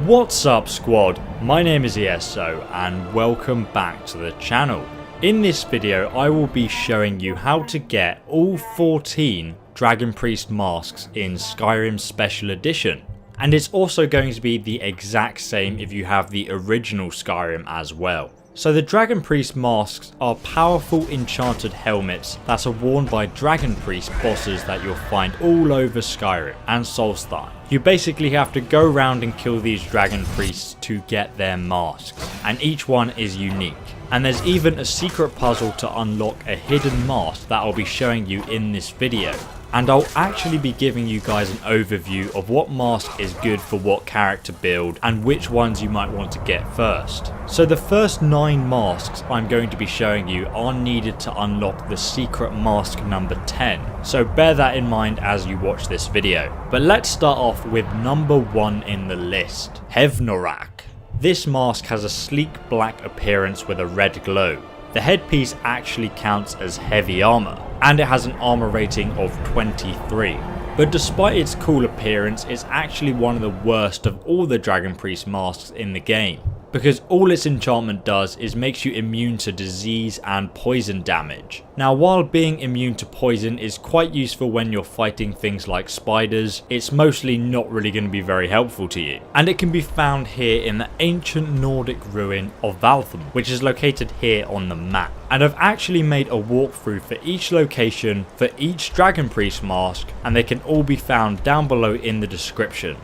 What's up squad, my name is ESO and welcome back to the channel. In this video I will be showing you how to get all 14 Dragon Priest masks in Skyrim Special Edition. And it's also going to be the exact same if you have the original Skyrim as well. So the Dragon Priest masks are powerful enchanted helmets that are worn by Dragon Priest bosses that you'll find all over Skyrim and Solstheim. You basically have to go around and kill these Dragon Priests to get their masks, and each one is unique. And there's even a secret puzzle to unlock a hidden mask that I'll be showing you in this video. And I'll actually be giving you guys an overview of what mask is good for what character build and which ones you might want to get first. So the first 9 masks I'm going to be showing you are needed to unlock the secret mask number 10. So bear that in mind as you watch this video. But let's start off with number 1 in the list, Hevnorak. This mask has a sleek black appearance with a red glow. The headpiece actually counts as heavy armor, and it has an armor rating of 23. But despite its cool appearance, it's actually one of the worst of all the Dragon Priest masks in the game, because all its enchantment does is makes you immune to disease and poison damage. Now while being immune to poison is quite useful when you're fighting things like spiders, it's mostly not really going to be very helpful to you. And it can be found here in the ancient Nordic ruin of Valtham, which is located here on the map. And I've actually made a walkthrough for each location for each Dragon Priest mask, and they can all be found down below in the description.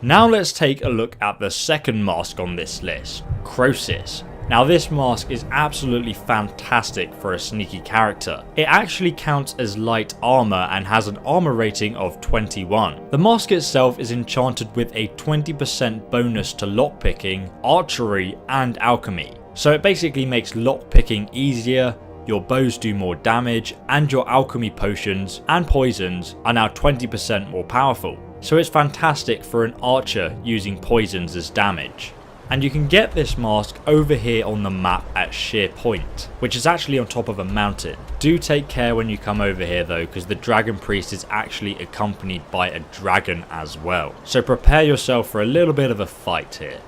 Now let's take a look at the second mask on this list, Crosis. Now this mask is absolutely fantastic for a sneaky character. It actually counts as light armor and has an armor rating of 21. The mask itself is enchanted with a 20% bonus to lockpicking, archery and alchemy. So it basically makes lockpicking easier, your bows do more damage, and your alchemy potions and poisons are now 20% more powerful. So it's fantastic for an archer using poisons as damage. And you can get this mask over here on the map at Sheer Point, which is actually on top of a mountain. Do take care when you come over here though, because the Dragon Priest is actually accompanied by a dragon as well. So prepare yourself for a little bit of a fight here.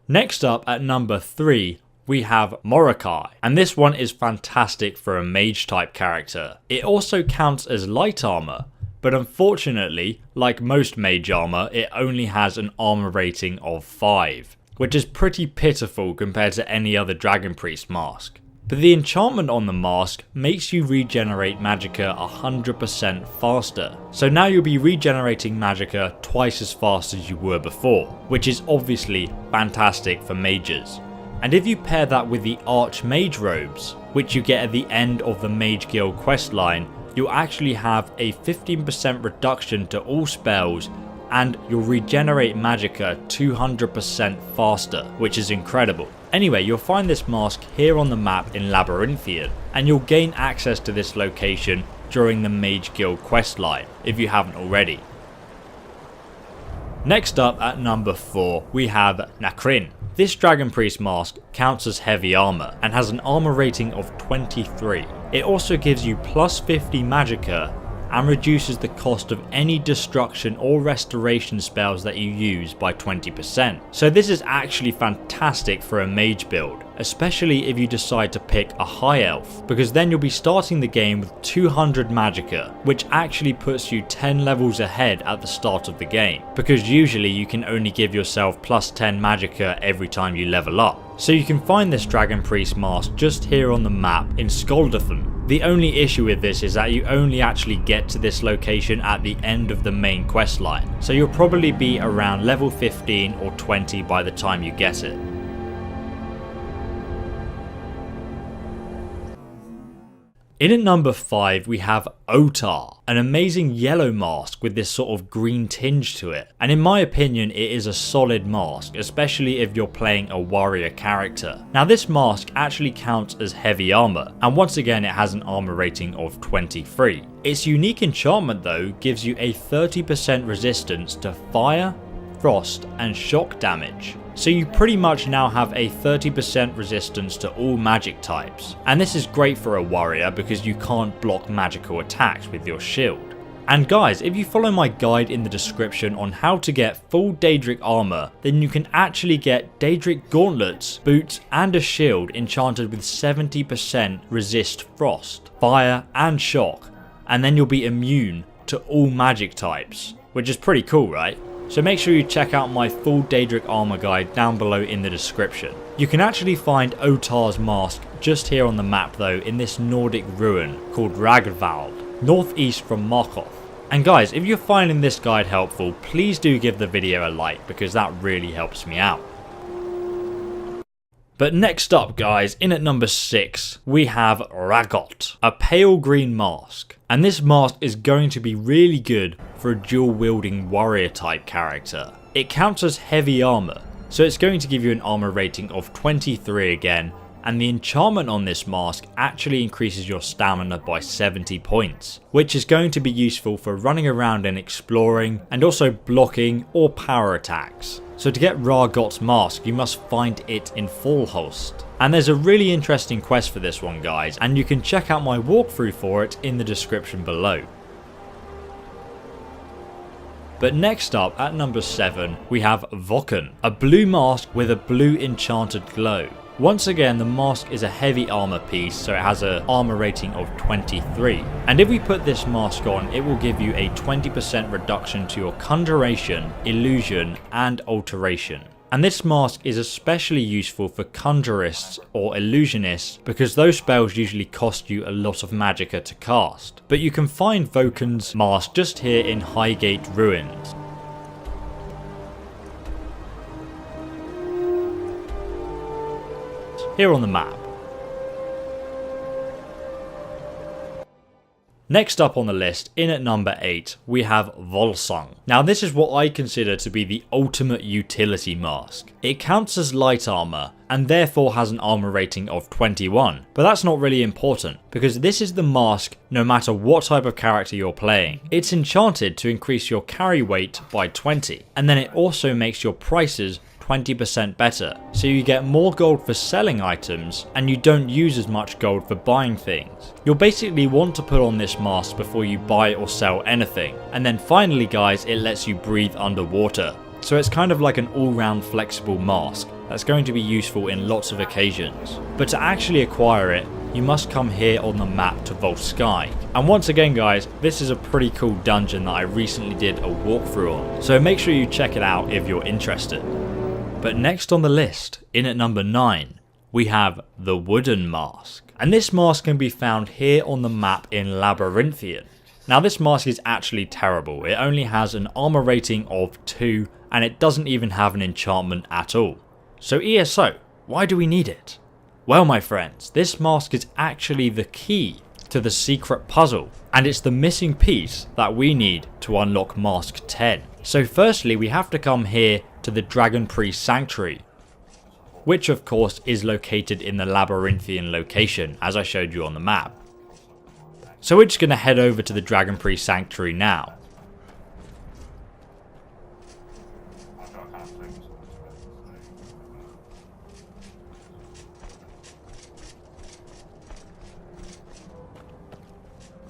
Next up at number 3, we have Morokai, and this one is fantastic for a mage type character. It also counts as light armor, but unfortunately, like most mage armor, it only has an armor rating of 5, which is pretty pitiful compared to any other Dragon Priest mask. But the enchantment on the mask makes you regenerate magicka 100% faster. So now you'll be regenerating magicka twice as fast as you were before, which is obviously fantastic for mages. And if you pair that with the Archmage robes, which you get at the end of the Mage Guild questline, you'll actually have a 15% reduction to all spells, and you'll regenerate magicka 200% faster, which is incredible. Anyway, you'll find this mask here on the map in Labyrinthian, and you'll gain access to this location during the Mage Guild questline, if you haven't already. Next up at number 4, we have Nahkrin. This Dragon Priest mask counts as heavy armor and has an armor rating of 23. It also gives you plus 50 magicka and reduces the cost of any destruction or restoration spells that you use by 20%. So this is actually fantastic for a mage build, especially if you decide to pick a high elf, because then you'll be starting the game with 200 magicka, which actually puts you 10 levels ahead at the start of the game, because usually you can only give yourself plus 10 magicka every time you level up. So you can find this Dragon Priest mask just here on the map in Skoldathon. The only issue with this is that you only actually get to this location at the end of the main questline, so you'll probably be around level 15 or 20 by the time you get it. In at number 5 we have Otar, an amazing yellow mask with this sort of green tinge to it, and in my opinion it is a solid mask, especially if you're playing a warrior character. Now this mask actually counts as heavy armor, and once again it has an armor rating of 23. Its unique enchantment though gives you a 30% resistance to fire, frost and shock damage. So you pretty much now have a 30% resistance to all magic types, and this is great for a warrior because you can't block magical attacks with your shield. And guys, if you follow my guide in the description on how to get full Daedric armor, then you can actually get Daedric gauntlets, boots and a shield enchanted with 70% resist frost, fire and shock, and then you'll be immune to all magic types, which is pretty cool, right? So make sure you check out my full Daedric armor guide down below in the description. You can actually find Otar's mask just here on the map though, in this Nordic ruin called Ragnvald, northeast from Markov. And guys, if you're finding this guide helpful, please do give the video a like because that really helps me out. But next up guys, in at number 6, we have Ragot, a pale green mask. And this mask is going to be really good for a dual wielding warrior type character. It counts as heavy armor, so it's going to give you an armor rating of 23 again, and the enchantment on this mask actually increases your stamina by 70 points, which is going to be useful for running around and exploring, and also blocking or power attacks. So to get Ragot's mask, you must find it in Fallhost. And there's a really interesting quest for this one guys, and you can check out my walkthrough for it in the description below. But next up at number 7, we have Vokun, a blue mask with a blue enchanted glow. Once again, the mask is a heavy armor piece, so it has an armor rating of 23. And if we put this mask on, it will give you a 20% reduction to your conjuration, illusion and alteration. And this mask is especially useful for conjurists or illusionists because those spells usually cost you a lot of magicka to cast. But you can find Vokun's mask just here in Highgate Ruins. Here on the map. Next up on the list, in at number 8, we have Volsung. Now this is what I consider to be the ultimate utility mask. It counts as light armor and therefore has an armor rating of 21. But that's not really important because this is the mask no matter what type of character you're playing. It's enchanted to increase your carry weight by 20, and then it also makes your prices 20% better, so you get more gold for selling items and you don't use as much gold for buying things. You'll basically want to put on this mask before you buy or sell anything, and then finally guys, it lets you breathe underwater. So it's kind of like an all-round flexible mask that's going to be useful in lots of occasions. But to actually acquire it, you must come here on the map to Volskygge. And once again guys, this is a pretty cool dungeon that I recently did a walkthrough on, so make sure you check it out if you're interested. But next on the list, in at number 9, we have the Wooden Mask. And this mask can be found here on the map in Labyrinthian. Now this mask is actually terrible. It only has an armor rating of 2 and it doesn't even have an enchantment at all. So ESO, why do we need it? Well my friends, this mask is actually the key to the secret puzzle, and it's the missing piece that we need to unlock Mask 10. So firstly we have to come here to the Dragon Priest Sanctuary, which of course is located in the Labyrinthian location as I showed you on the map. So we're just going to head over to the Dragon Priest Sanctuary now.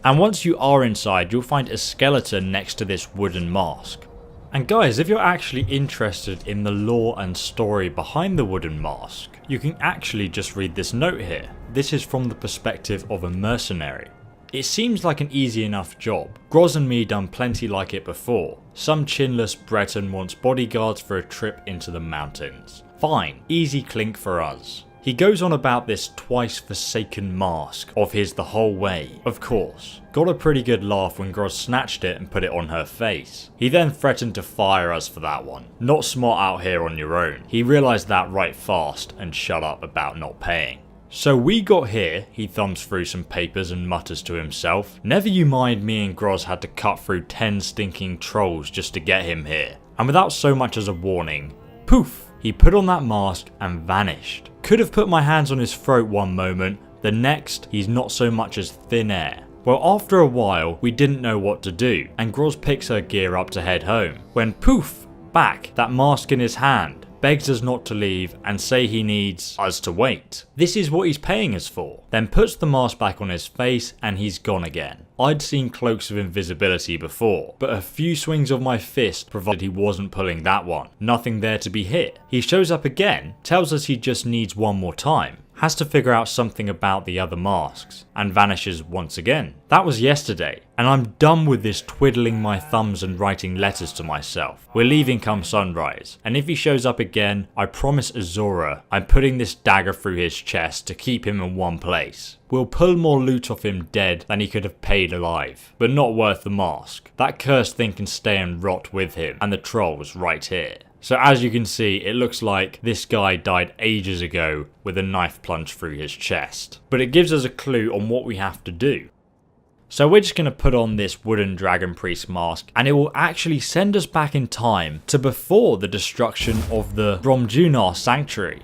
And once you are inside, you'll find a skeleton next to this wooden mask. And guys, if you're actually interested in the lore and story behind the Wooden Mask, you can actually just read this note here. This is from the perspective of a mercenary. It seems like an easy enough job. Groz and me done plenty like it before. Some chinless Breton wants bodyguards for a trip into the mountains. Fine, easy clink for us. He goes on about this twice forsaken mask of his the whole way, of course. Got a pretty good laugh when Groz snatched it and put it on her face. He then threatened to fire us for that one. Not smart out here on your own. He realised that right fast and shut up about not paying. So we got here, he thumbs through some papers and mutters to himself. Never you mind, me and Groz had to cut through 10 stinking trolls just to get him here. And without so much as a warning, poof! He put on that mask and vanished. Could have put my hands on his throat one moment, the next he's not so much as thin air. Well, after a while we didn't know what to do, and Groz picks her gear up to head home, when poof, back, that mask in his hand. begs us not to leave and say he needs us to wait. This is what he's paying us for. Then puts the mask back on his face and he's gone again. I'd seen cloaks of invisibility before, but a few swings of my fist provided he wasn't pulling that one. Nothing there to be hit. He shows up again, tells us he just needs one more time, has to figure out something about the other masks, and vanishes once again. That was yesterday, and I'm done with this twiddling my thumbs and writing letters to myself. We're leaving come sunrise, and if he shows up again, I promise Azura I'm putting this dagger through his chest to keep him in one place. We'll pull more loot off him dead than he could have paid alive, but not worth the mask. That cursed thing can stay and rot with him, and the troll's right here. So as you can see, it looks like this guy died ages ago with a knife plunged through his chest. But it gives us a clue on what we have to do. So we're just going to put on this wooden dragon priest mask, and it will actually send us back in time to before the destruction of the Bromjunar sanctuary.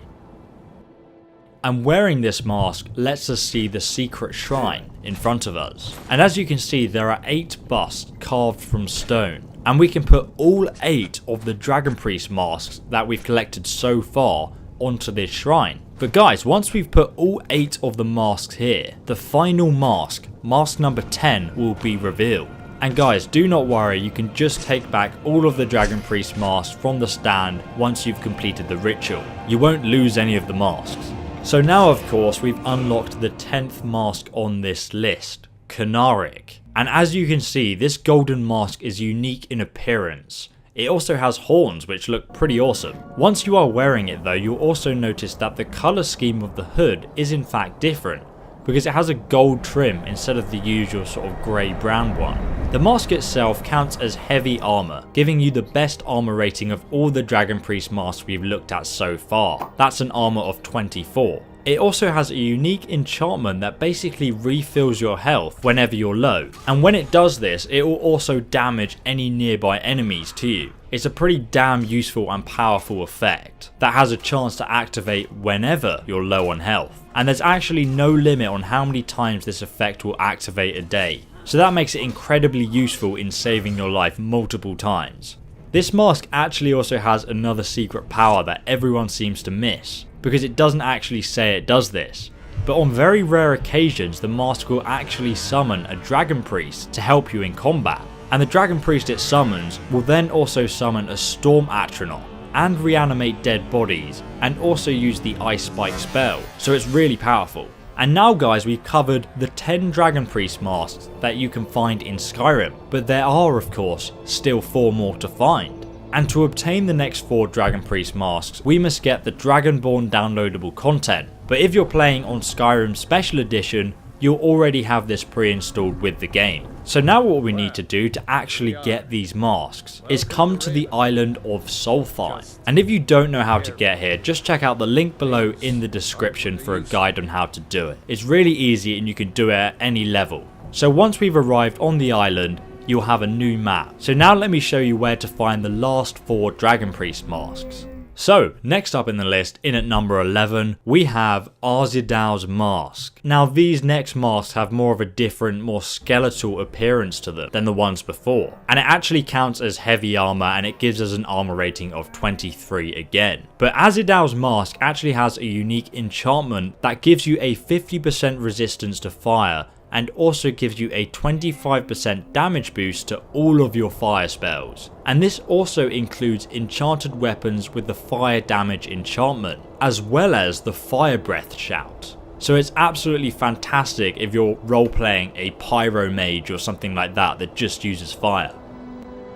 And wearing this mask lets us see the secret shrine in front of us. And as you can see, there are 8 busts carved from stone. And we can put all 8 of the Dragon Priest masks that we've collected so far onto this shrine. But guys, once we've put all 8 of the masks here, the final mask, mask number 10, will be revealed. And guys, do not worry, you can just take back all of the Dragon Priest masks from the stand once you've completed the ritual. You won't lose any of the masks. So now of course we've unlocked the 10th mask on this list, Knarik. And as you can see, this golden mask is unique in appearance. It also has horns which look pretty awesome. Once you are wearing it though, you'll also notice that the colour scheme of the hood is in fact different, because it has a gold trim instead of the usual sort of grey brown one. The mask itself counts as heavy armour, giving you the best armour rating of all the Dragon Priest masks we've looked at so far. That's an armour of 24. It also has a unique enchantment that basically refills your health whenever you're low, and when it does this, it will also damage any nearby enemies to you. It's a pretty damn useful and powerful effect that has a chance to activate whenever you're low on health, and there's actually no limit on how many times this effect will activate a day, so that makes it incredibly useful in saving your life multiple times. This mask actually also has another secret power that everyone seems to miss, because it doesn't actually say it does this, but on very rare occasions the mask will actually summon a Dragon Priest to help you in combat, and the Dragon Priest it summons will then also summon a Storm Atronach and reanimate dead bodies, and also use the Ice Spike spell, so it's really powerful. And now guys, we've covered the 10 Dragon Priest masks that you can find in Skyrim, but there are of course still 4 more to find. And to obtain the next 4 Dragon Priest masks, we must get the Dragonborn downloadable content. But if you're playing on Skyrim Special Edition, you'll already have this pre-installed with the game. So now what we need to do to actually get these masks is come to the island of Solstheim. And if you don't know how to get here, just check out the link below in the description for a guide on how to do it. It's really easy and you can do it at any level. So once we've arrived on the island, you'll have a new map. So now let me show you where to find the last 4 Dragon Priest masks. So next up in the list, in at number 11, we have Arzidao's mask. Now these next masks have more of a different, more skeletal appearance to them than the ones before. And it actually counts as heavy armor, and it gives us an armor rating of 23 again. But Arzidao's mask actually has a unique enchantment that gives you a 50% resistance to fire, and also gives you a 25% damage boost to all of your fire spells. And this also includes enchanted weapons with the fire damage enchantment, as well as the fire breath shout. So it's absolutely fantastic if you're role-playing a pyro mage or something like that just uses fire.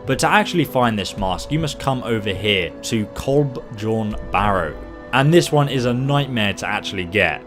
But to actually find this mask, you must come over here to Kolbjorn Barrow. And this one is a nightmare to actually get,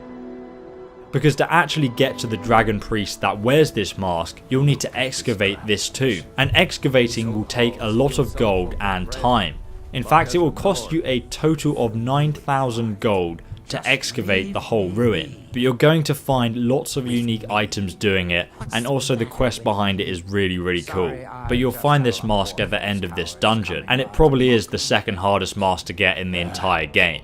because to actually get to the Dragon Priest that wears this mask, you'll need to excavate this tomb, and excavating will take a lot of gold and time. In fact, it will cost you a total of 9,000 gold to excavate the whole ruin, but you're going to find lots of unique items doing it, and also the quest behind it is really cool. But you'll find this mask at the end of this dungeon, and it probably is the second hardest mask to get in the entire game.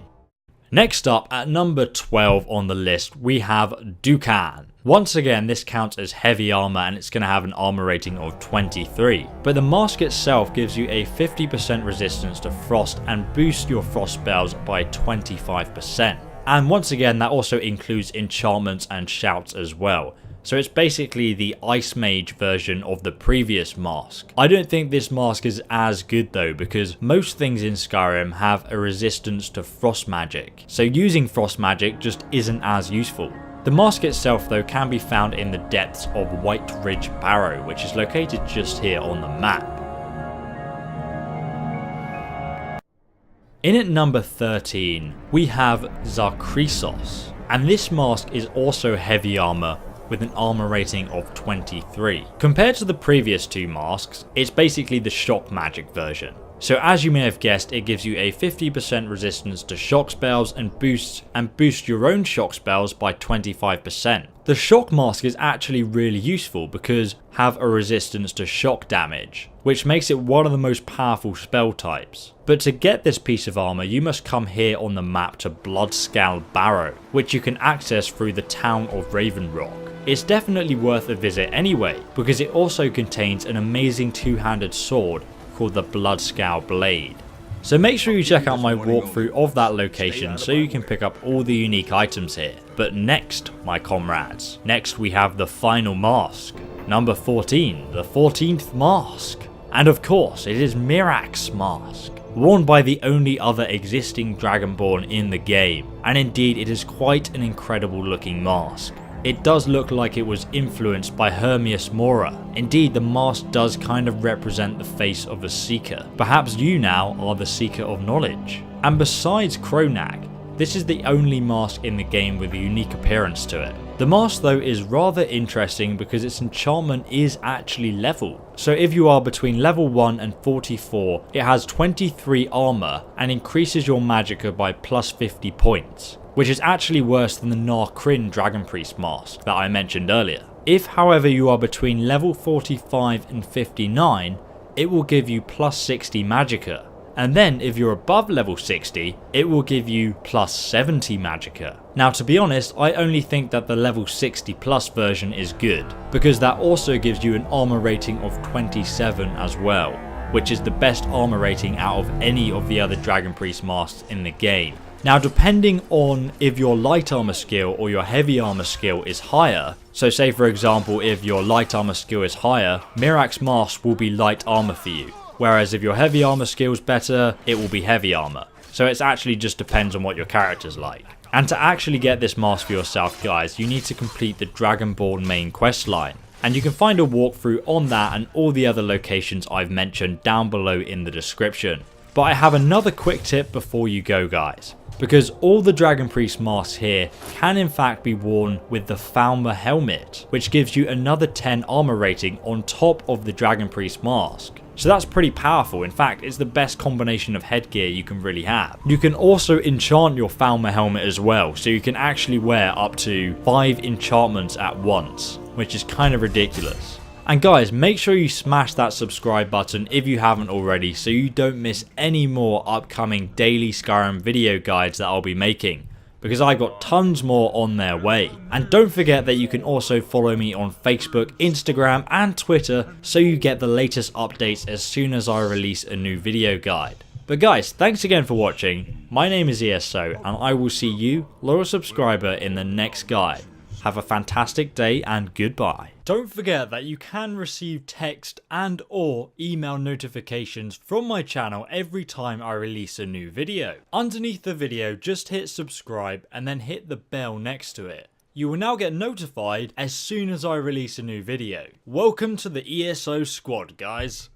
Next up, at number 12 on the list, we have Dukan. Once again, this counts as heavy armor and it's going to have an armor rating of 23. But the mask itself gives you a 50% resistance to frost and boosts your frost spells by 25%. And once again, that also includes enchantments and shouts as well. So it's basically the Ice Mage version of the previous mask. I don't think this mask is as good though, because most things in Skyrim have a resistance to frost magic. So using frost magic just isn't as useful. The mask itself though can be found in the depths of White Ridge Barrow, which is located just here on the map. In at number 13, we have Zarkrisos, and this mask is also heavy armor with an armor rating of 23. Compared to the previous two masks, it's basically the shock magic version. So as you may have guessed, it gives you a 50% resistance to shock spells and boosts your own shock spells by 25%. The shock mask is actually really useful because have a resistance to shock damage, which makes it one of the most powerful spell types. But to get this piece of armor, you must come here on the map to Bloodscale Barrow, which you can access through the town of Raven Rock. It's definitely worth a visit anyway, because it also contains an amazing two-handed sword called the Bloodscale Blade. So make sure you check out my walkthrough of that location so you can pick up all the unique items here. But next, my comrades, next we have the final mask. Number 14, the 14th mask. And of course, it is Miraak's mask, worn by the only other existing Dragonborn in the game. And indeed, it is quite an incredible looking mask. It does look like it was influenced by Hermias Mora. Indeed, the mask does kind of represent the face of a seeker. Perhaps you now are the seeker of knowledge. And besides Kronag, this is the only mask in the game with a unique appearance to it. The mask though is rather interesting because its enchantment is actually level. So if you are between level 1 and 44, it has 23 armor and increases your magicka by plus 50 points. Which is actually worse than the Narkrin Dragon Priest mask that I mentioned earlier. If however you are between level 45 and 59, it will give you plus 60 magicka. And then if you're above level 60, it will give you plus 70 magicka. Now to be honest, I only think that the level 60 plus version is good, because that also gives you an armor rating of 27 as well, which is the best armor rating out of any of the other Dragon Priest masks in the game. Now depending on if your light armor skill or your heavy armor skill is higher, so say for example if your light armor skill is higher, Miraak's mask will be light armor for you, whereas if your heavy armor skill is better, it will be heavy armor. So it actually just depends on what your character's like. And to actually get this mask for yourself guys, you need to complete the Dragonborn main quest line. And you can find a walkthrough on that and all the other locations I've mentioned down below in the description. But I have another quick tip before you go guys. Because all the Dragon Priest masks here can in fact be worn with the Falmer helmet, which gives you another 10 armor rating on top of the Dragon Priest mask. So that's pretty powerful. In fact, it's the best combination of headgear you can really have. You can also enchant your Falmer helmet as well, so you can actually wear up to 5 enchantments at once, which is kind of ridiculous. And guys, make sure you smash that subscribe button if you haven't already so you don't miss any more upcoming daily Skyrim video guides that I'll be making, because I got tons more on their way. And don't forget that you can also follow me on Facebook, Instagram and Twitter so you get the latest updates as soon as I release a new video guide. But guys, thanks again for watching. My name is ESO and I will see you, loyal subscriber, in the next guide. Have a fantastic day and goodbye. Don't forget that you can receive text and or email notifications from my channel every time I release a new video. Underneath the video, just hit subscribe and then hit the bell next to it. You will now get notified as soon as I release a new video. Welcome to the ESO squad, guys.